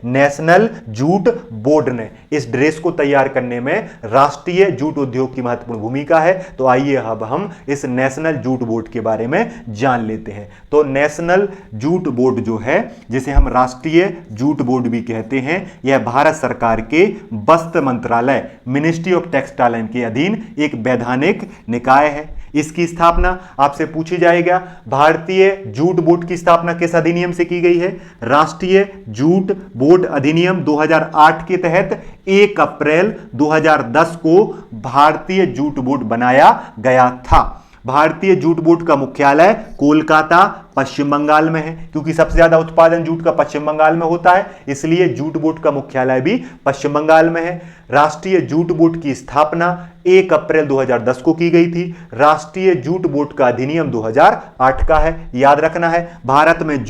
National jute board ने। इस dress को तैयार करने में राष्ट्रीय जूट उद्योग की महत्वपूर्ण भूमिका है। तो आइए अब हम इस नेशनल जूट बोर्ड के बारे में जान लेते हैं। तो नेशनल जूट बोर्ड जो है, जिसे हम राष्ट्रीय जूट बोर्ड भी कहते हैं, यह भारत सरकार के वस्त्र मंत्रालय मिनिस्ट्री ऑफ टेक्सटाइल के अधीन एक वैधानिक निकाय है। इसकी स्थापना आपसे पूछी जाएगा, भारतीय जूट बोर्ड की स्थापना किस अधिनियम से की गई है? राष्ट्रीय जूट बोर्ड अधिनियम 2008 के तहत 1 अप्रैल 2010 को भारतीय जूट बोर्ड बनाया गया था। भारतीय जूट बोर्ड का मुख्यालय कोलकाता पश्चिम बंगाल में है, क्योंकि सबसे ज्यादा उत्पादन जूट का पश्चिम बंगाल में होता है, इसलिए जूट बोर्ड का मुख्यालय भी पश्चिम बंगाल में है। राष्ट्रीय जूट बोर्ड की स्थापना 1 अप्रैल 2010 को की गई थी। राष्ट्रीय जूट बोर्ड का अधिनियम 2008 का है। याद रखना है, भारत में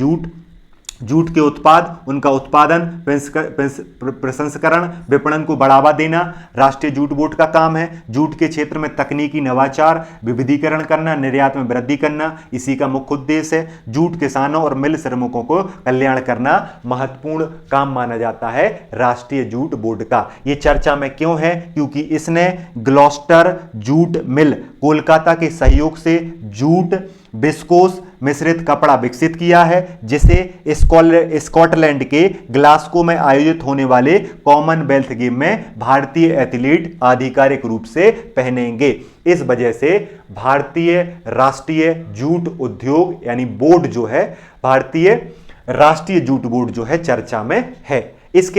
जूट के उत्पाद, उनका उत्पादन, प्रसंस्करण, विपणन को बढ़ावा देना राष्ट्रीय जूट बोर्ड का काम है। जूट के क्षेत्र में तकनीकी नवाचार, विविधीकरण करना, निर्यात में वृद्धि करना, इसी का मुख्य उद्देश्य है। जूट किसानों और मिल श्रमिकों को कल्याण करना महत्वपूर्ण काम माना जाता है राष्ट्रीय जूट बोर्ड का। यह चर्चा में क्यों है? क्योंकि इसने ग्लॉस्टर जूट मिल कोलकाता के सहयोग से जूट विस्कोस मिश्रित कपड़ा विकसित किया है, जिसे स्कॉटलैंड के ग्लासगो में आयोजित होने वाले कॉमनवेल्थ गेम में भारतीय एथलीट आधिकारिक रूप से पहनेंगे। इस वजह से भारतीय राष्ट्रीय जूट उद्योग यानी बोर्ड जो है, भारतीय राष्ट्रीय जूट बोर्ड जो है, चर्चा में है। इसके